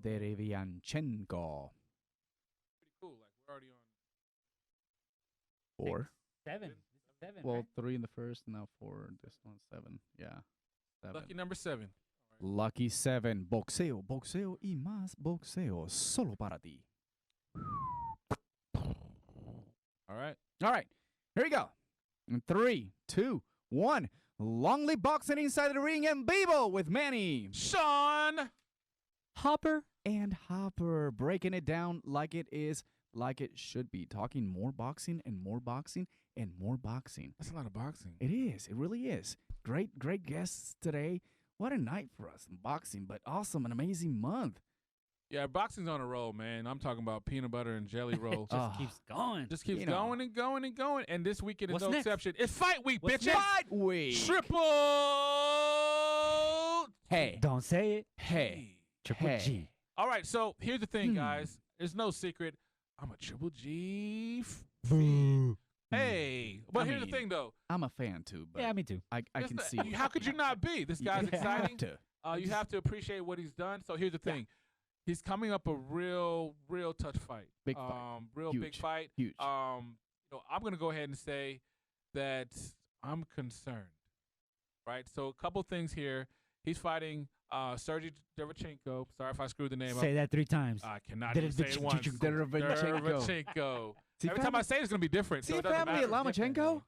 Derevyanchenko. Pretty cool. Like we're already on 4. 7. This is 7. Well, right? 3 in the first, and now 4. This one's 7. Yeah. 7. lucky number 7. Lucky 7. Boxeo, boxeo y más boxeo. Solo para ti. All right. All right. Here we go. In 3, 2, 1. Long live boxing inside the ring and Vivo with Manny, Sean Hopper. and Hopper, breaking it down like it is, like it should be. Talking more boxing and more boxing and more boxing. That's a lot of boxing. It is. It really is. Great, great guests today. What a night for us in boxing, but awesome, an amazing month. Yeah, boxing's on a roll, man. I'm talking about peanut butter and jelly roll. Just keeps going. Just keeps you know. going and going and going. And this weekend is What's no next? exception. It's fight week, What's bitches. next? Fight week. Triple. Hey. Don't say it. Hey. Triple Hey. G. All right, so here's the thing, Hmm. guys. There's no secret. I'm a Triple G. Boo. Hey, but I here's the mean, thing, though. I'm a fan too, but Yeah, me too. I This can the- see. How could you not be? This guy's You exciting. have to. You have to appreciate what he's done. So here's the thing. He's coming up a real tough fight. Big fight. Real big Huge. fight. Huge. I'm going to go ahead and say that I'm concerned. Right? So a couple things here. He's fighting Sergiy Derevyanchenko. Sorry if I screwed the name Say that 3 times. up. I cannot even say it once. Derevyanchenko. Derevyanchenko. See, Every time I say it, it's going to be different. See so it doesn't family matter. at Lomachenko?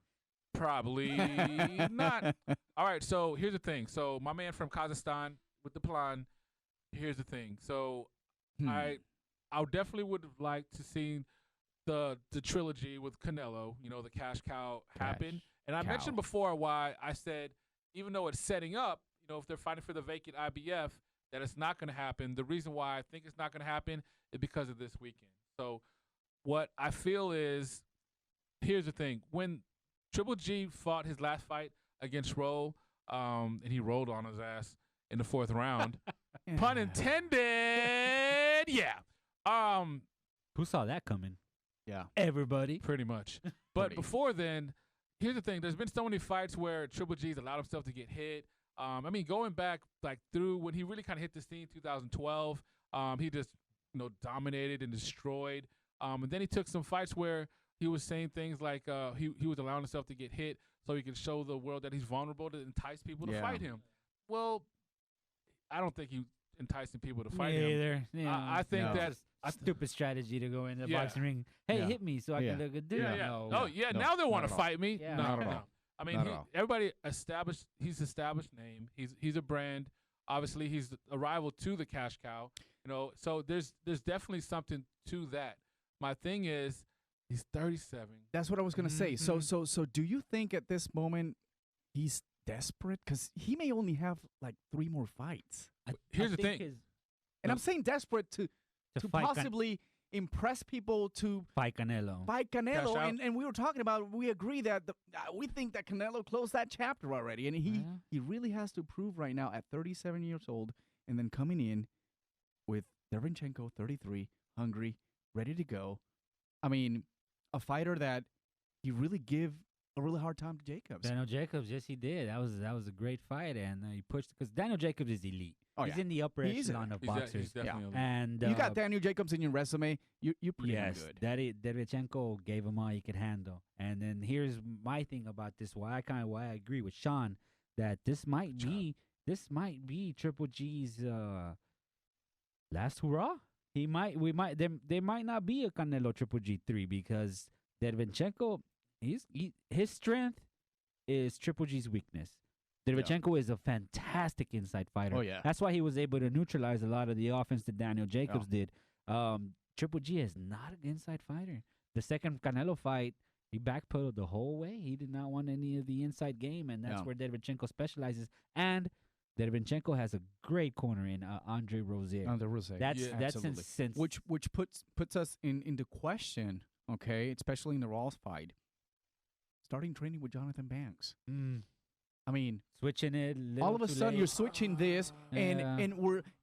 Probably not. All right, so here's the thing. So my man from Kazakhstan with the plan. Here's the thing. So I definitely would have liked to see the trilogy with Canelo, the cash cow happen. And I mentioned before why I said even though it's setting up, if they're fighting for the vacant IBF, that it's not going to happen. The reason why I think it's not going to happen is because of this weekend. So what I feel is, here's the thing. When Triple G fought his last fight against Roll, and he rolled on his ass in the 4th round, pun intended, yeah. Who saw that coming? Yeah. Everybody. Pretty much. But Pretty. before then, here's the thing. There's been so many fights where Triple G's allowed himself to get hit. Going back through when he really kind of hit the scene, 2012, he just dominated and destroyed. And then he took some fights where he was saying things like he was allowing himself to get hit so he could show the world that he's vulnerable to entice people to fight him. Well, I don't think he enticing people to fight him. Either. Yeah. I think No. that stupid strategy to go in the Yeah. boxing ring. Hey, Yeah. hit me so I Yeah. can look good. Dude. Yeah. No. Oh, yeah. No, Now they want not to at all. fight me. Yeah. No, Not at no. all. I mean, Not at all. everybody established. He's established name. He's a brand. Obviously, he's a rival to the cash cow. So there's definitely something to that. My thing is, he's 37. That's what I was gonna say. So Mhm. so do you think at this moment he's desperate because he may only have like 3 more fights? Here's the think thing. his- And I'm saying desperate to fight possibly impress people to fight Canelo. fight Canelo. Cash out. And we were talking about, we agree that we think that Canelo closed that chapter already. And Yeah. he really has to prove right now at 37 years old and then coming in with Derevyanchenko, 33, hungry, ready to go. I mean, a fighter that he really give a really hard time to Jacobs. Daniel Jacobs, yes, he did. That was a great fight, and he pushed because Daniel Jacobs is elite. Oh, He's yeah. in the upper He's echelon of He's boxers. definitely elite. And You got Daniel Jacobs in your resume, you're pretty yes, good. Derevyanchenko gave him all he could handle. And then here's my thing about this: why I agree with Sean that this might be Triple G's last hurrah. They might not be a Canelo Triple G3 because Derevyanchenko, his strength is Triple G's weakness. Derevyanchenko is a fantastic inside fighter. Oh, yeah. That's why he was able to neutralize a lot of the offense that Daniel Jacobs did. Triple G is not an inside fighter. The second Canelo fight, he backpedaled the whole way. He did not want any of the inside game, and that's where Derevyanchenko specializes. And Derevyanchenko has a great corner in Andre Rozier. Andre Rozier. That's Absolutely. since which puts us into question, okay, especially in the Rawls fight. Starting training with Jonathan Banks. I mean, switching it. all of a sudden you're switching this, Yeah. and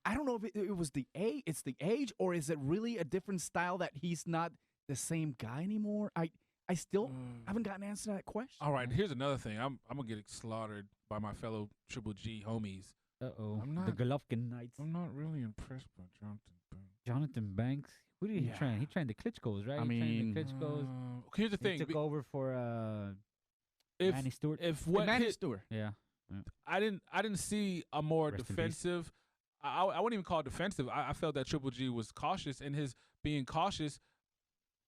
I don't know if it was the age. It's the age, or is it really a different style that he's not the same guy anymore? I still haven't gotten an answer to that question. All right, here's another thing. I'm gonna get slaughtered by my fellow Triple G homies. Uh-oh. I'm The not- Golovkin Knights. I'm not really impressed by Jonathan Banks. Jonathan Banks. Who did he Yeah. train? He trained the Klitschko's, right? I He mean, trained the Klitschko's. Here's the He thing. took over for If Manny Stewart. if What what Manny hit, Stewart. Yeah. I didn't see a more Rest in peace. defensive. I wouldn't even call it defensive. I felt that Triple G was cautious, and his being cautious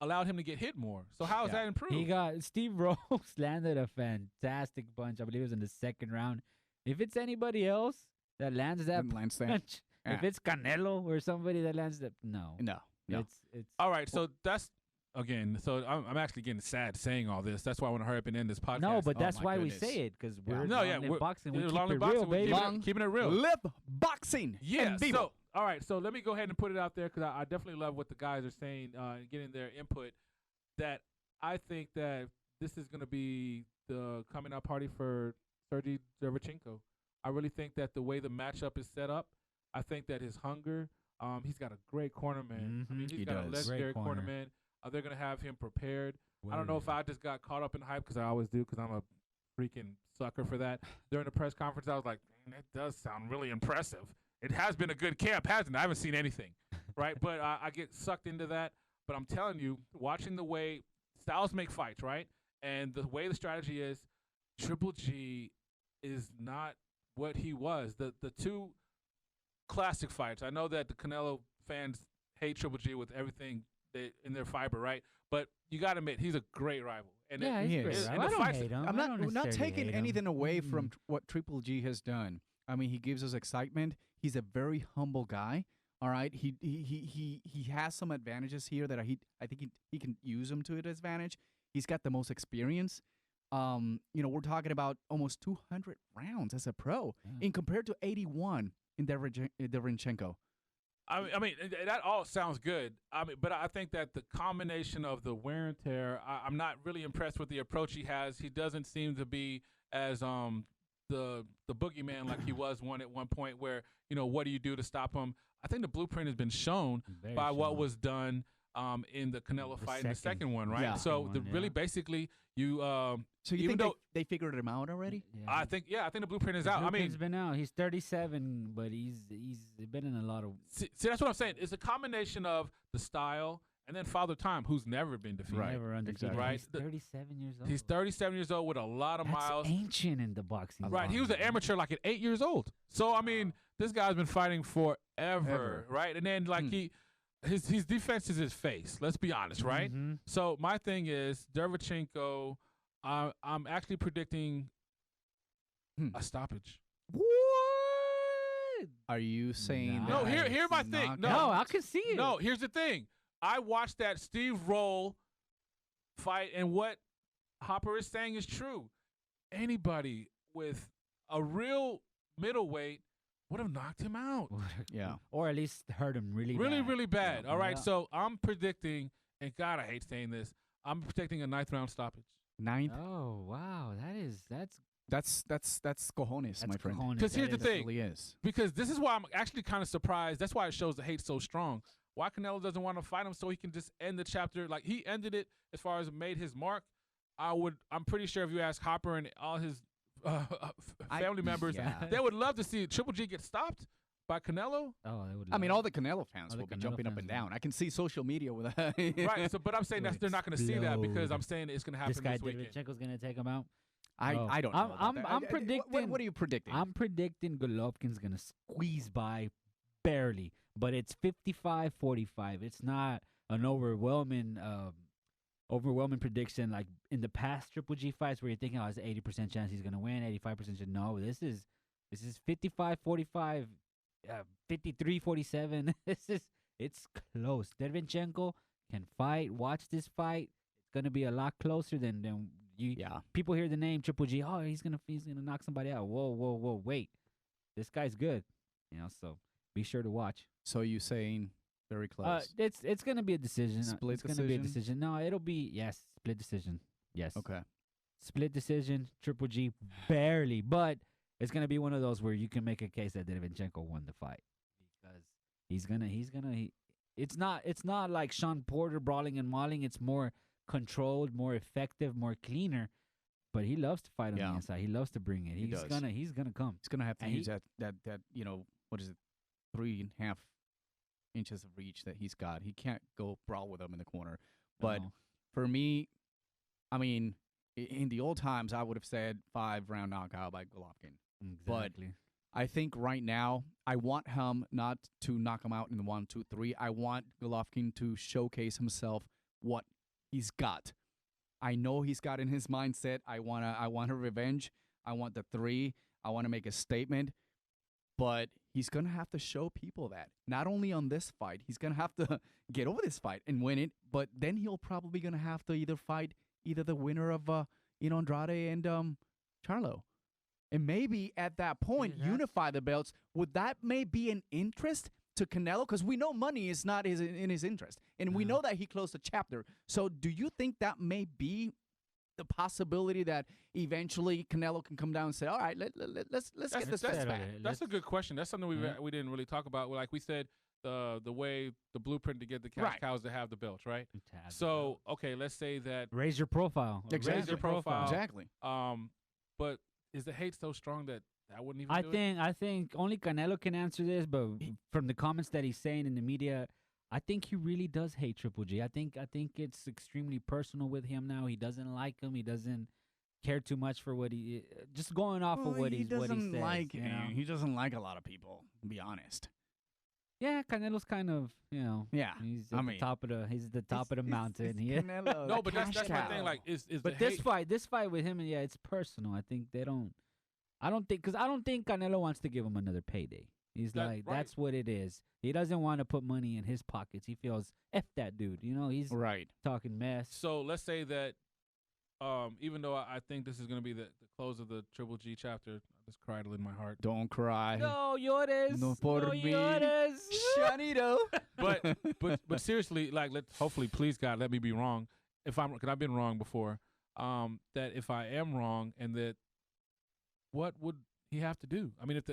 allowed him to get hit more. So how is Yeah. that improved? He got Steve Rose landed a fantastic punch. I believe it was in the second round. If it's anybody else that lands that Didn't land stand. punch, if Yeah. it's Canelo or somebody that lands that, no, No. it's All right, so that's again. So I'm actually getting sad saying all this. That's why I want to hurry up and end this podcast. no, but Oh that's my why goodness. we say it because we're No, yeah, in we're- boxing. We We're keep long it in boxing, real, we're baby. keeping it real. Live boxing. Yeah. EnVivo. So all right, so let me go ahead and put it out there because I definitely love what the guys are saying and getting their input. That I think that this is going to be the coming out party for Sergiy Derevyanchenko. I really think that the way the matchup is set up, I think that his hunger, he's got a great cornerman. I mean, he's He got a does. legendary Great corner. cornerman. They're going to have him prepared. I don't know if I just got caught up in hype because I always do because I'm a freaking sucker for that. During the press conference, I was like, that does sound really impressive. It has been a good camp, hasn't it? I haven't seen anything, right? But I get sucked into that. But I'm telling you, watching the way styles make fights, right? And the way the strategy is, Triple G is not what he was. The two classic fights. I know that the Canelo fans hate Triple G with everything in their fiber, right? But you got to admit, he's a great rival. And Yeah, it, he's Yes. great. And right? the I don't fights- hate him. I'm I don't not necessarily taking hate anything him. away from Mm. what Triple G has done. I mean, he gives us excitement. He's a very humble guy. All right, he has some advantages here that I think he can use them to his advantage. He's got the most experience. We're talking about almost 200 rounds as a pro, Yeah. in compared to 81 in Derevyanchenko. I mean, that all sounds good. I mean, but I think that the combination of the wear and tear, I'm not really impressed with the approach he has. He doesn't seem to be as the boogeyman like he was at one point. Where what do you do to stop him? I think the blueprint has been shown Very by what strong. was done in the Canelo The fight in the second- second one, right? Yeah. So Second one, really, yeah. basically, you. So you Even think though- they figured him out already? Yeah, I think the blueprint is the out. I mean, blueprint's been out. He's 37, but he's been in a lot of. see, that's what I'm saying. It's a combination of the style and then Father Time, who's never been defeated. Right, Never undefeated. exactly. Right. He's 37 years old. He's 37 years old with a lot of That's miles. ancient in the boxing. Right. He was an world. amateur like at 8 years old. So I mean, this guy's been fighting forever, Ever. right? And then like Hmm. his defense is his face. Let's be honest, right? Mhm. So my thing is Derevyanchenko. I'm actually predicting a stoppage. What? Are you saying No, that hear it's my thing. not No. No, gonna- I can see it. No, here's the thing. I watched that Steve Roll fight, and what Hopper is saying is true. Anybody with a real middleweight would have knocked him out. Yeah. Or at least hurt him really Really, bad. really bad. Yeah. All right, Yeah. so I'm predicting, and God, I hate saying this, I'm predicting a 9th round stoppage. Ninth. Oh, wow. That's That's cojones, my friend. cojones. 'Cause here's That the is- thing. Really is. Because this is why I'm actually kind of surprised. That's why it shows the hate so strong. Why Canelo doesn't want to fight him so he can just end the chapter. Like, he ended it as far as made his mark. I'm pretty sure if you ask Hopper and all his family members, yeah. they would love to see Triple G get stopped by Canelo. Oh, they would. I mean, love all the Canelo fans All the will be Canelo jumping up fans and will. down. I can see social media with that. Right. So, but I'm saying Will they're not going to see that because explode. I'm saying it's going to happen this guy this weekend. Derevyanchenko's gonna take him out. I don't know. I'm- about I'm- that. I'm What predicting- are you predicting? I'm predicting Golovkin's gonna squeeze by barely, but it's 55-45. It's not an overwhelming prediction like in the past Triple G fights where you're thinking, oh, it's 80% chance he's gonna win, 85% chance. No, this is 55-45, 53-47. It's close. Derevyanchenko can fight. Watch this fight. It's gonna be a lot closer than you. yeah. People hear the name Triple G. Oh, he's gonna knock somebody out. Whoa, wait. This guy's good. So be sure to watch. So you saying very close? It's gonna be a decision. Split it's gonna be a decision? decision. No, it'll be split decision. Yes. Okay. Split decision. Triple G barely, but it's gonna be one of those where you can make a case that Derevyanchenko won the fight because it's not like Sean Porter brawling and mauling. It's more controlled, more effective, more cleaner. but he loves to fight on Yeah. the inside. He loves to bring it. He He's does. gonna come. He's gonna have to And use that what is it, 3.5 inches of reach that he's got. He can't go brawl with him in the corner. But No. for me, I mean, in the old times, I would have said 5-round knockout by Golovkin. but- Exactly. I think right now, I want him not to knock him out in 1, 2, 3. I want Golovkin to showcase himself what he's got. I know he's got in his mindset. I want a revenge. I want the 3. I want to make a statement. But he's gonna have to show people that not only on this fight, he's gonna have to get over this fight and win it. But then he'll probably gonna have to either fight the winner of Andrade and Charlo. And maybe at that point, Yeah, that's- unify the belts. Would that may be an interest to Canelo? Because we know money is not in his interest. And we No. know that he closed a chapter. So do you think that may be the possibility that eventually Canelo can come down and say, all right, let's get this settle back? it. That's a good question. That's something Yeah. we didn't really talk about. Like we said, the way the blueprint to get the cash Right. cows to have the belts, right? Tab it So out. okay, let's say that. raise your profile. Exactly. Raise your profile. Exactly. But is the hate so strong that wouldn't even? I do think only Canelo can answer this, but from the comments that he's saying in the media, I think he really does hate Triple G. I think it's extremely personal with him now. He doesn't like him. He doesn't care too much for what he just going off of what he he doesn't says. like. You know? He doesn't like a lot of people. To be honest. Yeah, Canelo's kind of Yeah. he's I at mean, the top of the mountain. It's Yeah. Canelo, No, the but that's cash my cow. thing. Like, is But the this hate, fight with him, and it's personal. I think they don't. I don't think Canelo wants to give him another payday. He's like, right. that's what it is. He doesn't want to put money in his pockets. He feels F that dude. He's Right. talking mess. So let's say that, even though I think this is going to be the close of the Triple G chapter, I just cried in my heart. Don't cry. No llores. No por no mí. llores. Shanito. But seriously, like, hopefully, please God, let me be wrong. Because I've been wrong before. That if I am wrong, and that, what would he have to do? I mean, if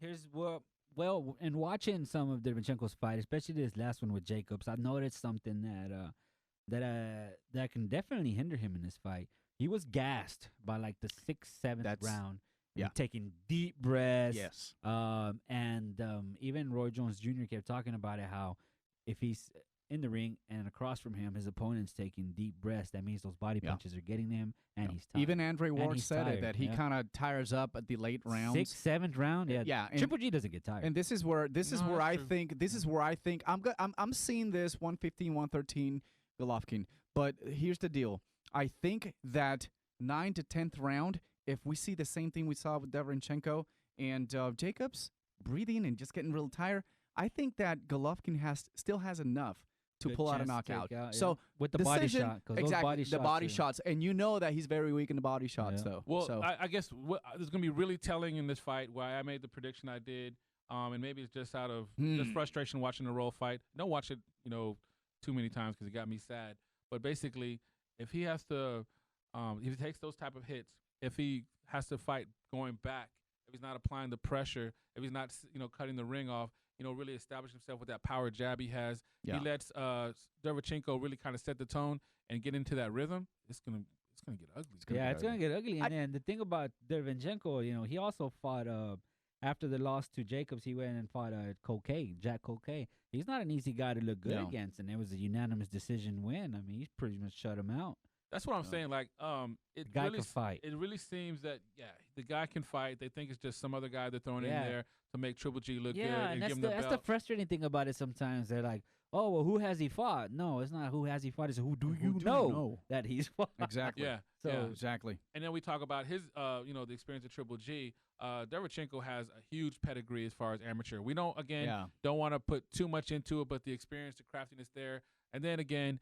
Here's what. Well, in watching some of Derevyanchenko's fight, especially this last one with Jacobs, I noticed something that can definitely hinder him in this fight. He was gassed by like the 6th, 7th round. yeah. Taking deep breaths. Yes. Even Roy Jones Jr. kept talking about it, how if he's in the ring and across from him, his opponent's taking deep breaths, that means those body Yeah. punches are getting him, and he's tired. Even Andre Ward he's said it, tired, that he yeah. kind of tires up at the late rounds. 6th, 7th round, yeah. Yeah, and- Triple G doesn't get tired. And this is where No, that's I think I'm seeing this 115, 113 Golovkin. But here's the deal. I think that 9th to 10th round, if we see the same thing we saw with Derevyanchenko and Jacobs breathing and just getting real tired, I think that Golovkin still has enough to Good pull out a chance to knockout. take out, So with the body decision- shot, 'cause those exactly body the shots body are- shots, and you know that he's very weak in the body shots, Yeah. though. Well, so I guess this is going to be really telling in this fight why I made the prediction I did. And maybe it's just out of just frustration watching the Roll fight. Don't watch it, too many times because it got me sad. But basically, if he has to, if he takes those type of hits, if he has to fight going back, if he's not applying the pressure, if he's not, cutting the ring off, really establish himself with that power jab he has. Yeah. He lets Derevyanchenko really kind of set the tone and get into that rhythm. It's gonna get ugly. gonna Yeah, be it's gonna ugly. get ugly. And then the thing about Derevyanchenko, he also fought after the loss to Jacobs. He went and fought Jack Colquet. He's not an easy guy to look good No. against, and it was a unanimous decision win. I mean, he's pretty much shut him out. That's what I'm No. saying. Like, The it guy really can fight. It really seems that the guy can fight. They think it's just some other guy they're throwing in Yeah. there to make Triple G look good Yeah, and and give that's him the the that's the belt. frustrating thing about it. Sometimes they're like, "Oh, well, who has he fought?" No, it's not who has he fought. It's who do you know that he's fought. exactly. Yeah, So- yeah. Exactly. And then we talk about his, the experience of Triple G. Derevyanchenko has a huge pedigree as far as amateur. We don't want to put too much into it, but the experience, the craftiness there. And then again,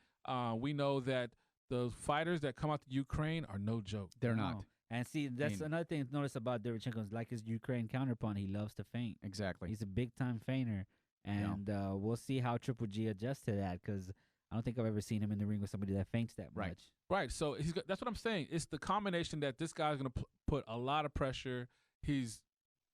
we know that the fighters that come out to Ukraine are no joke. They're No. not. And see, that's mean- another thing to notice about Derevyanchenko. Is like his Ukraine counterpart, he loves to feint. Exactly. He's a big time feigner, and we'll see how Triple G adjusts to that, because I don't think I've ever seen him in the ring with somebody that feints that Right. much. Right. So that's what I'm saying. It's the combination that this guy's going to put a lot of pressure. He's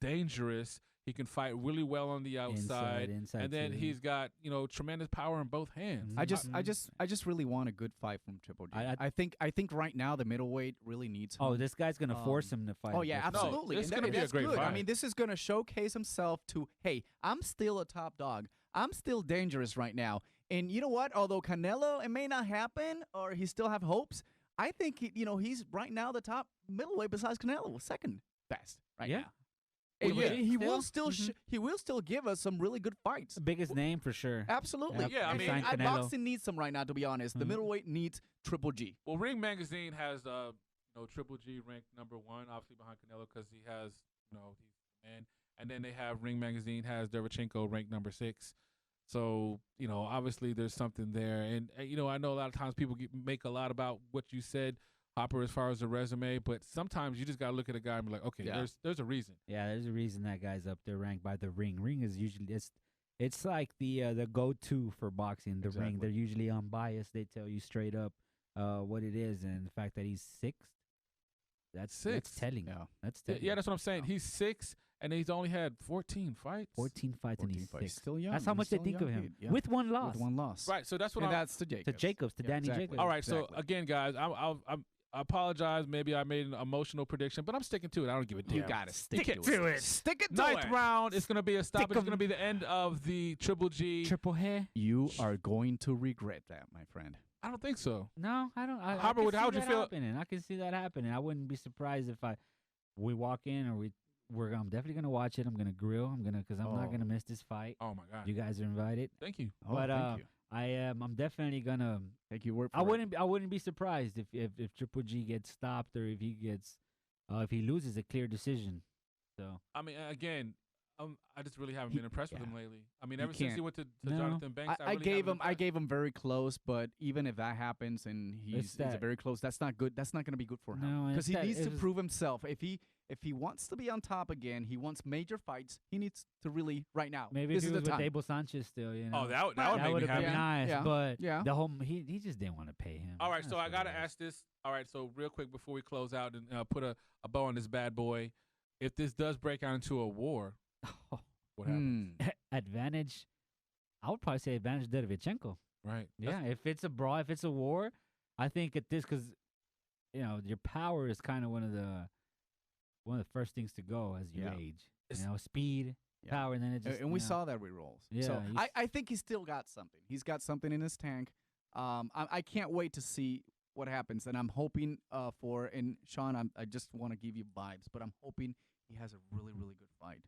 dangerous. He can fight really well on the outside. Inside and then too. he's got, tremendous power in both hands. I just really want a good fight from Triple G. I think right now the middleweight really needs him. Oh, this guy's gonna force him to fight. Oh yeah, this fight. absolutely. it's And gonna be a that's great good. I fight. mean, this is gonna showcase himself to, hey, I'm still a top dog. I'm still dangerous right now. And you know what? Although Canelo, it may not happen, or he still have hopes. I think he's right now the top middleweight besides Canelo, second best right Yeah. now. And yeah. he will still give us some really good fights. Biggest name for sure. Absolutely. Yeah, I And mean, Canelo. boxing needs some right now. To be honest, the middleweight needs Triple G. Well, Ring Magazine has Triple G ranked number 1, obviously behind Canelo because he has he's the man, and then they have Ring Magazine has Derevyanchenko ranked number 6. So obviously there's something there, and I know a lot of times people make a lot about what you said, Hopper, as far as the resume, but sometimes you just gotta look at a guy and be like, okay, there's a reason. Yeah, there's a reason that guy's up there ranked by the Ring. Ring is usually it's like the go-to for boxing. The Ring, they're usually unbiased. They tell you straight up what it is, and the fact that he's 6th, that's telling. Yeah. That's telling. Yeah, that's what I'm saying. He's 6, and he's only had 14 fights. 14 fights and he's 6th. Still young. That's how much they think of him. With one loss. With one loss. Right. So that's what And I'm. that's to Jacobs. To Jacobs, to Danny Jacobs. All right. So again, guys, I apologize. Maybe I made an emotional prediction, but I'm sticking to it. I don't give a damn. You gotta stick it to it. Stick it to Ninth it. round. It's gonna be a stop. It's gonna be the end of the Triple G. Triple hair. You are going to regret that, my friend. I don't think so. No, I don't. I Hopper, can see how would you that feel? happening. I can see that happening. I wouldn't be surprised if we walk in or I'm definitely gonna watch it. I'm gonna grill. Because I'm not gonna miss this fight. Oh my God. You guys are invited. Thank you. But thank you. I'm definitely gonna Take your word for I it. wouldn't be surprised if Triple G gets stopped or if he loses a clear decision. So I mean, again, I just really haven't been impressed with him lately. I mean, ever since can't. he went to No. Jonathan Banks, I really gave haven't him impressed. very close, but even if that happens and he's that- very close, that's not good. That's not going to be good for No, him and because it's he that- needs it to was- prove himself. If he wants to be on top again, he wants major fights. He needs to really right now. maybe this if is he was the with time. Abel Sanchez still, Oh, that would that make would me have happy. been nice. Yeah. But Yeah. the whole he just didn't want to pay him. All right, so That's I what gotta it is. ask this. All right, so real quick before we close out and put a bow on this bad boy, if this does break out into a war, what happens? Advantage. I would probably say advantage Derevyanchenko. Right. Yeah, if it's a brawl, if it's a war, I think at this because your power is kind of one of the first things to go as you Yeah. age. It's- Speed, Yeah. power, and then it just And we saw that with rolls. Yeah, So he's- I think he's still got something. He's got something in his tank. I can't wait to see what happens, and I'm hoping for. And Sean, I just want to give you vibes, but I'm hoping he has a really, really good fight.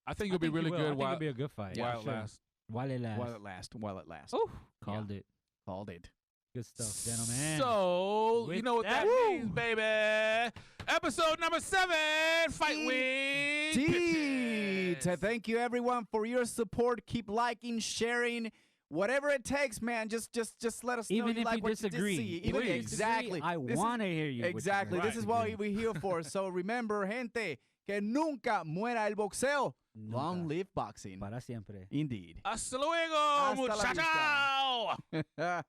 I think it'll be really I good think while it'll be a good fight. while it sure. lasts. While it lasts. While it lasts. Ooh, called it. Called it. Good stuff, gentlemen. So you With know what that that- means, baby. Episode number 7, Fight Week. Indeed. Pitches. Thank you everyone for your support. Keep liking, sharing, whatever it takes, man. Just let us know Even you if like you what disagree, you see. If Even you exactly. disagree, I This is- want to hear you. what you Exactly. guys This is what agree. we're here for. So remember, gente, que nunca muera el boxeo. Long Nunca. live boxing. Para siempre. Indeed. Hasta luego, Hasta la muchacho. vista.